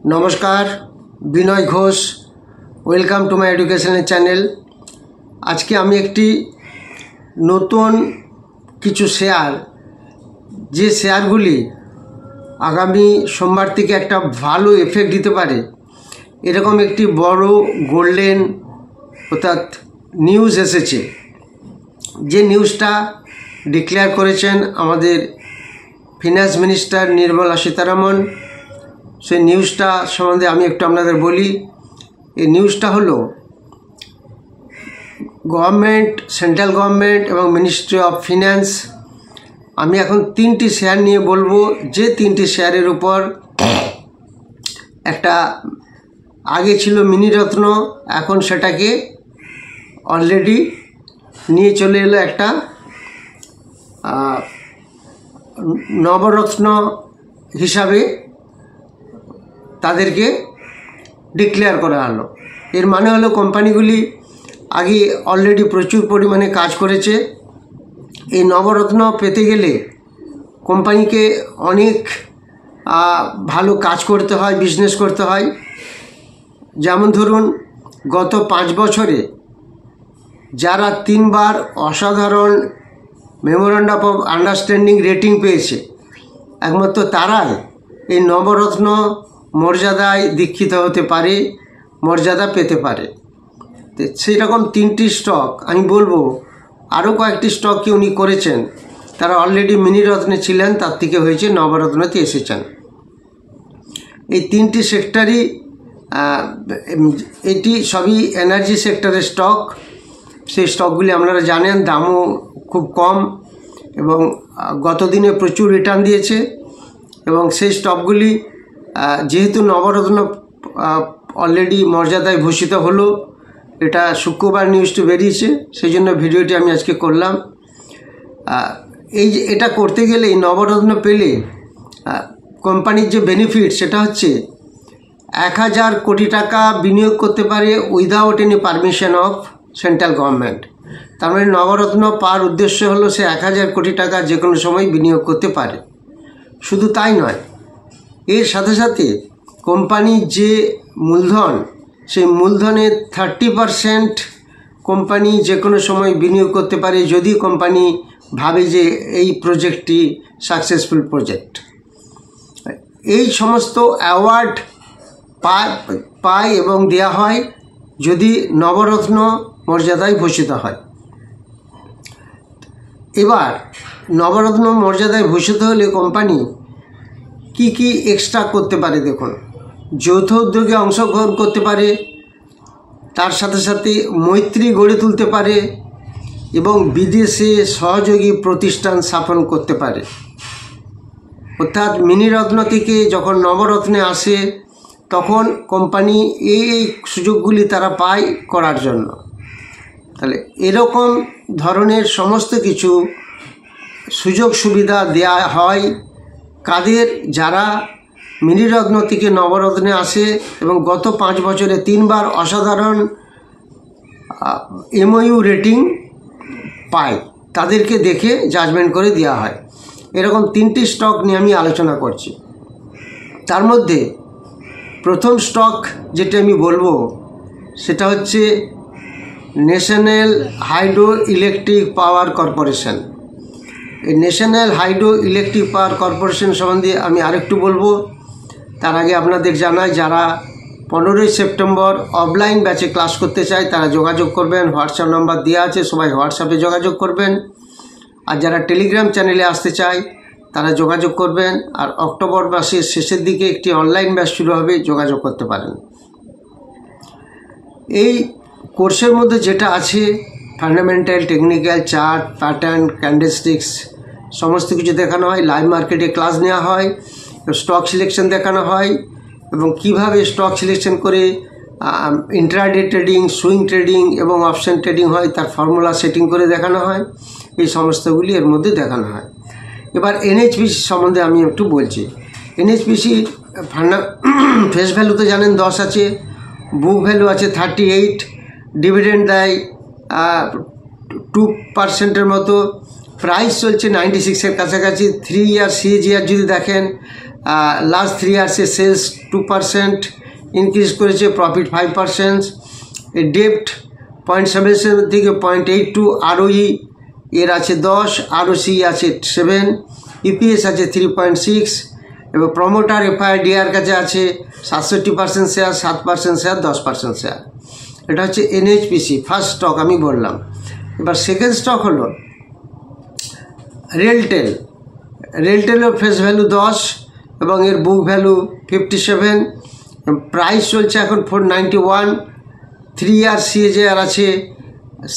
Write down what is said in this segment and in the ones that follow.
নমস্কার, Binoy Ghosh. Welcome to my educational channel. আজকে আমি একটি নতুন কিছু শেয়ার, যে শেয়ারগুলি আগামী সোমবার থেকে একটা ভালো এফেক্ট দিতে পারে, এরকম একটি বড় গোল্ডেন অর্থাৎ নিউজ এসেছে। যে নিউজটা ডিক্লেয়ার করেছেন আমাদের ফিনান্স মিনিস্টার নির্মলা সীতারামন, সেই নিউজটা সম্বন্ধে আমি একটু আপনাদের বলি। এই নিউজটা হলো গভর্নমেন্ট, সেন্ট্রাল গভর্নমেন্ট এবং মিনিস্ট্রি অফ ফিন্যান্স, আমি এখন তিনটি শেয়ার নিয়ে বলবো, যে তিনটি শেয়ারের উপর একটা আগে ছিল মিনিরত্ন, এখন সেটাকে অলরেডি নিয়ে চলে এলো একটা নবরত্ন হিসাবে তাদেরকে ডিক্লেয়ার করা হলো। এর মানে হলো কোম্পানিগুলি আগে অলরেডি প্রচুর পরিমাণে কাজ করেছে। এই নবরত্ন পেতে গেলে কোম্পানিকে অনেক ভালো কাজ করতে হয়, বিজনেস করতে হয়। যেমন ধরুন, গত 5 বছরে যারা 3বার অসাধারণ মেমোরেন্ডাম অফ আন্ডারস্ট্যান্ডিং রেটিং পেয়েছে, একমাত্র তারাই এই নবরত্ন মর্যাদায় দীক্ষিত হতে পারে, মর্যাদা পেতে পারে। তো সেই রকম 3টি স্টক আমি বলবো। আরও কয়েকটি স্টককে উনি করেছেন, তারা অলরেডি মিনিরত্নে ছিলেন, তার থেকে হয়েছে নবরত্নতে এসেছেন। এই 3টি সেক্টরই, এটি সবই এনার্জি সেক্টরের স্টক। সেই স্টকগুলি আপনারা জানেন, দামও খুব কম এবং গত দিনে প্রচুর রিটার্ন দিয়েছে। এবং সেই স্টকগুলি যেহেতু নবরত্ন অলরেডি মর্যাদায় ভূষিত হলো, এটা শুক্রবার নিউজটি বেরিয়েছে, সেই জন্য ভিডিওটি আমি আজকে করলাম। এটা করতে গেলে, এই নবরত্ন পেলে কোম্পানির যে বেনিফিট, সেটা হচ্ছে 1000 কোটি টাকা বিনিয়োগ করতে পারে without any permission of central government. তার মানে নবরত্ন পাওয়ার উদ্দেশ্য হলো সে 1000 কোটি টাকা যে কোনো সময় বিনিয়োগ করতে পারে। শুধু তাই নয়, এর সাথে সাথে কোম্পানির যে মূলধন, সেই মূলধনের 30% কোম্পানি যে কোনো সময় বিনিয়োগ করতে পারে, যদি কোম্পানি ভাবে যে এই প্রজেক্টটি সাকসেসফুল প্রজেক্ট। এই সমস্ত অ্যাওয়ার্ড পায় এবং দেয়া হয় যদি নবরত্ন মর্যাদায় ভূষিত হয়। এবার নবরত্ন মর্যাদায় ভূষিত হলে কোম্পানি কি কি এক্সট্রা করতে পারে দেখুন। যৌথ উদ্যোগে অংশগ্রহণ করতে পারে, তার সাথে সাথে মৈত্রী গড়ে তুলতে পারে এবং বিদেশে সহযোগী প্রতিষ্ঠান স্থাপন করতে পারে। অর্থাৎ মিনিরত্ন থেকে যখন নবরত্নে আসে, তখন কোম্পানি এই সুযোগগুলি তারা পায় করার জন্য। তাহলে এরকম ধরনের সমস্ত কিছু সুযোগ সুবিধা দেয়া হয় কাদের? যারা মিনিরত্ন থেকে নবরত্নে আসে এবং গত 5 বছরে 3বার অসাধারণ MOU রেটিং পায়, তাদেরকে দেখে জাজমেন্ট করে দেওয়া হয়। এরকম 3টি স্টক নিয়ে আমি আলোচনা করছি। তার মধ্যে প্রথম স্টক যেটা আমি বলবো, সেটা হচ্ছে National Hydroelectric Power Corporation. এই National Hydroelectric Power Corporation সম্বন্ধে আমি আরেকটু বলবো। তার আগে আপনাদের জানাই, যারা 15ই সেপ্টেম্বর অফলাইন ব্যাচে ক্লাস করতে চায় তারা যোগাযোগ করবেন। হোয়াটসঅ্যাপ নাম্বার দেওয়া আছে, সবাই হোয়াটসঅ্যাপে যোগাযোগ করবেন। আর যারা টেলিগ্রাম চ্যানেলে আসতে চায় তারা যোগাযোগ করবেন। আর অক্টোবর মাসের শেষের দিকে একটি অনলাইন ব্যাচ শুরু হবে, যোগাযোগ করতে পারেন। এই কোর্সের মধ্যে যেটা আছে, ফান্ডামেন্টাল, টেকনিক্যাল, চার্ট, প্যাটার্ন, ক্যান্ডেলস্টিক্স সমস্ত কিছু দেখানো হয়। লাইভ মার্কেটে ক্লাস নেওয়া হয়, স্টক সিলেকশন দেখানো হয় এবং কিভাবে স্টক সিলেকশন করে ইন্ট্রাডে ট্রেডিং, সুইং ট্রেডিং এবং অপশন ট্রেডিং হয়, তার ফর্মুলা সেটিং করে দেখানো হয়। এই সমস্তগুলি এর মধ্যে দেখানো হয়। এবার NHPC সম্বন্ধে আমি একটু বলছি। NHPC ফেস ভ্যালু তো জানেন 10 আছে, বুক ভ্যালু আছে 38, ডিভিডেন্ড দেয় 2% মতো, প্রাইস চলছে 96-এর কাছাকাছি। 3 ইয়ার CAGR যদি দেখেন লাস্ট 3 ইয়ার্সে সেলস 2% ইনক্রিজ করেছে, প্রফিট 5%, ডেপ্ট 0.77 থেকে 0.82, ROE এর আছে 10, ROC আছে 7, EPS আছে 3.6 এবং প্রমোটার FIR কাছে আছে 67% শেয়ার, 7% শেয়ার, 10% শেয়ার। এটা হচ্ছে NHPC ফার্স্ট স্টক আমি বললাম। এবার সেকেন্ড স্টক হলো রেলটেল। রেলটেলের ফেস ভ্যালু 10 এবং এর বুক ভ্যালু 57, প্রাইস চলছে এখন 491, 3 ইয়ার CAGR আছে,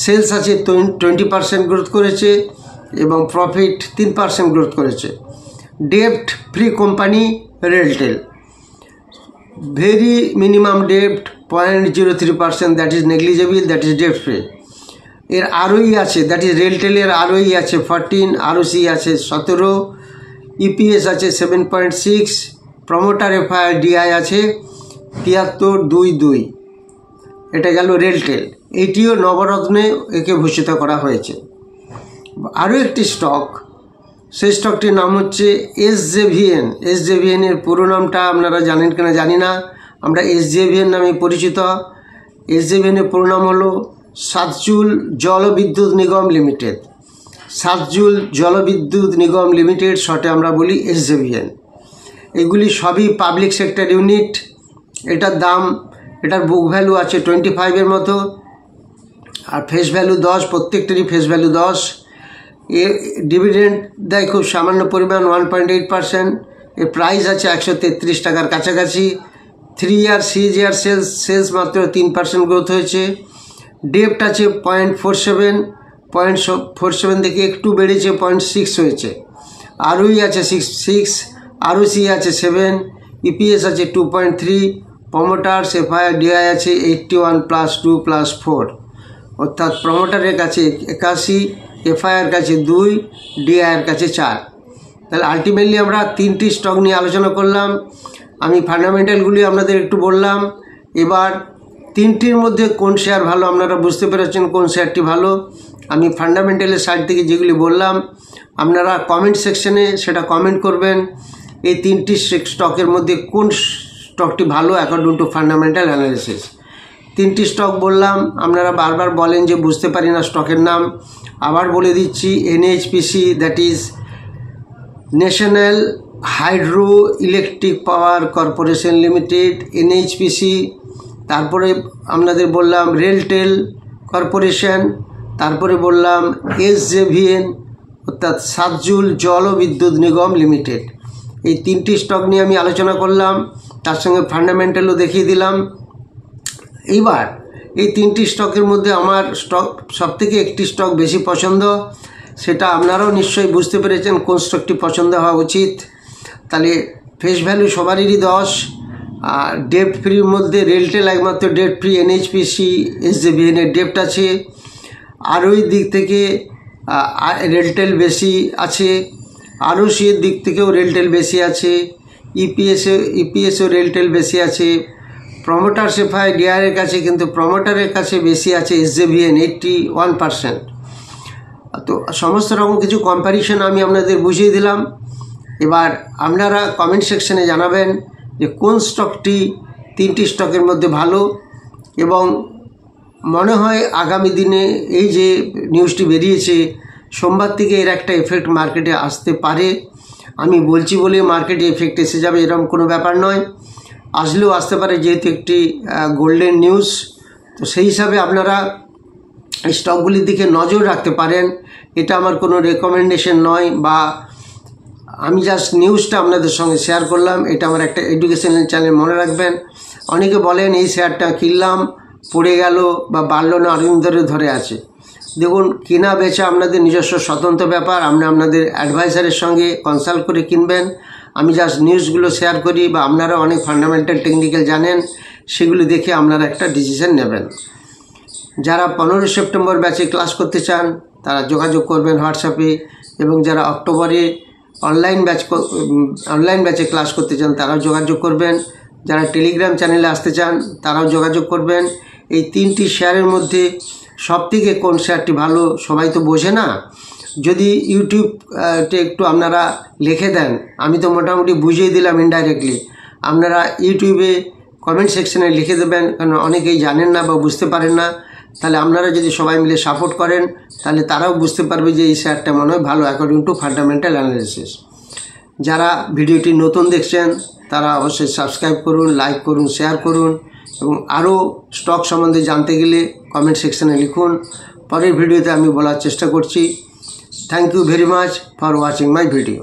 সেলস আছে 20% গ্রোথ করেছে এবং প্রফিট 3% গ্রোথ করেছে। ডেপ্ট free company RailTel, very minimum ডেপ্ট 0.03%, that is negligible, that is ডেপ্ট free. এর ROE আছে, দ্যাট ইজ রেলটেলের ROE আছে 14, ROC আছে 17, EPS আছে 7.6, প্রমোটার FIR আছে 7322। এটা গেল রেলটেল। এটিও নবরত্নে একে ভূষিত করা হয়েছে। আরও একটি স্টক, সেই স্টকটির নাম হচ্ছে SJVN। SJVN এর পুরো নামটা আপনারা জানেন কিনা জানি না, আমরা SJVN নামে পরিচিত। SJVN এর পুরো নাম হলো সাতচুল জলবিদ্যুৎ নিগম লিমিটেড। সাতচুল জলবিদ্যুৎ নিগম লিমিটেড, শর্টে আমরা বলি SJVN। এগুলি সবই পাবলিক সেক্টর ইউনিট। এটার দাম, এটার বুক ভ্যালু আছে 25 মতো, আর ফেস ভ্যালু 10, প্রত্যেকটারই ফেস ভ্যালু 10। এর ডিভিডেন্ড দেয় খুব সামান্য পরিমাণ 1.8%। এর প্রাইস আছে 133 টাকার কাছাকাছি। 3 ইয়ার CAGR সেলস মাত্র 3% গ্রোথ হয়েছে। ডেপ্ট আছে 0.47 থেকে একটু বেড়েছে 0.6 হয়েছে। ROE আছে 6, ROC আছে 7, EPS আছে 2.3, প্রমোটার্স FIR আছে 81 + 2 + 4, অর্থাৎ প্রমোটারের কাছে 81, FIR কাছে 2, DIR কাছে 4। তাহলে আলটিমেটলি আমরা 3টি স্টক নিয়ে আলোচনা করলাম। আমি ফান্ডামেন্টালগুলি আপনাদের একটু বললাম। এবার 3টির মধ্যে কোন শেয়ার ভালো আপনারা বুঝতে পেরেছেন কোন শেয়ারটি ভালো। আমি ফান্ডামেন্টালের সাইড থেকে যেগুলি বললাম আপনারা কমেন্ট সেকশনে সেটা কমেন্ট করবেন। এই 3টি স্টকের মধ্যে কোন স্টকটি ভালো অ্যাকর্ডিং টু ফান্ডামেন্টাল অ্যানালিসিস। 3টি স্টক বললাম, আপনারা বারবার বলেন যে বুঝতে পারি না স্টকের নাম। আবার বলে দিচ্ছি, NHPC, that is national Hydroelectric Power corporation limited, NHPC। তারপরে আপনাদের বললাম রেলটেল কর্পোরেশন, তারপরে বললাম SJVN অর্থাৎ সাতচুল জলবিদ্যুৎ নিগম লিমিটেড। এই 3টি স্টক নিয়ে আমি আলোচনা করলাম, তার সঙ্গে ফান্ডামেন্টালও দেখিয়ে দিলাম। এইবার এই 3টি স্টকের মধ্যে আমার স্টক সবথেকে একটি স্টক বেশি পছন্দ, সেটা আপনারাও নিশ্চয়ই বুঝতে পেরেছেন কোন স্টকটি পছন্দ হওয়া উচিত। তাহলে ফেস ভ্যালু সবারই 10, আর ডেপ্ট ফ্রির মধ্যে রেলটেল একমাত্র ডেপ্ট ফ্রি, NHPC SJVN এর ডেপ্ট আছে। আর ওই দিক থেকে রেলটেল বেশি আছে, ROC এর দিক থেকেও রেলটেল বেশি আছে, EPSও রেলটেল বেশি আছে। প্রমোটার্স FIR এর কাছে, কিন্তু প্রমোটারের কাছে বেশি আছে SJVN 81%। তো সমস্ত রকম কিছু কম্প্যারিশন আমি আপনাদের বুঝিয়ে দিলাম। এবার আপনারা কমেন্ট সেকশনে জানাবেন যে কোন স্টকটি 3টি স্টকের মধ্যে ভালো, এবং মনে হয় আগামী দিনে এই যে নিউজটি বেরিয়েছে সোমবার থেকে এর একটা এফেক্ট মার্কেটে আসতে পারে। আমি বলছি বলে মার্কেটে এফেক্ট এসে যাবে এরকম কোনো ব্যাপার নয়, আসলেও আসতে পারে, যেহেতু একটি গোল্ডেন নিউজ। তো সেই হিসাবে আপনারা এই স্টকগুলির দিকে নজর রাখতে পারেন। এটা আমার কোনো রেকমেন্ডেশন নয়, বা আমি জাস্ট নিউজটা আপনাদের সঙ্গে শেয়ার করলাম। এটা আমার একটা এডুকেশনাল চ্যানেল, মনে রাখবেন। অনেকে বলেন এই শেয়ারটা কিনলাম, পড়ে গেল বা বাড়লো না, অনেকদিন ধরে আছে। দেখুন, কেনা বেচা আপনাদের নিজস্ব স্বতন্ত্র ব্যাপার, আপনি আপনাদের অ্যাডভাইসারের সঙ্গে কনসাল্ট করে কিনবেন। আমি জাস্ট নিউজগুলো শেয়ার করি, বা আপনারা অনেক ফান্ডামেন্টাল টেকনিক্যাল জানেন, সেগুলো দেখে আপনারা একটা ডিসিশন নেবেন। যারা 15 সেপ্টেম্বর ব্যাচে ক্লাস করতে চান তারা যোগাযোগ করবেন হোয়াটসঅ্যাপে, এবং যারা অক্টোবরে অনলাইন ব্যাচে ক্লাস করতে চান তারাও যোগাযোগ করবেন। যারা টেলিগ্রাম চ্যানেলে আসতে চান তারাও যোগাযোগ করবেন। এই 3টি শেয়ারের মধ্যে সবথেকে কোন শেয়ারটি ভালো সবাই তো বোঝে না। যদি ইউটিউবতে একটু আপনারা লিখে দেন, আমি তো মোটামুটি বুঝিয়ে দিলাম ইনডাইরেক্টলি, আপনারা ইউটিউবে কমেন্ট সেকশনে লিখে দেবেন, কারণ অনেকেই জানেন না বা বুঝতে পারেন না। তাহলে আপনারা যদি সবাই মিলে সাপোর্ট করেন তাহলে তারাও বুঝতে পারবে যে এই স্যারটা মনে হয় ভালো অ্যাকর্ডিং টু ফান্ডামেন্টাল অ্যানালিসিস। যারা ভিডিওটি নতুন দেখছেন তারা অবশ্যই সাবস্ক্রাইব করুন, লাইক করুন, শেয়ার করুন এবং আরও স্টক সম্বন্ধে জানতে গেলে কমেন্ট সেকশনে লিখুন। পরের ভিডিওতে আমি বলার চেষ্টা করছি। Thank you very much for watching my video.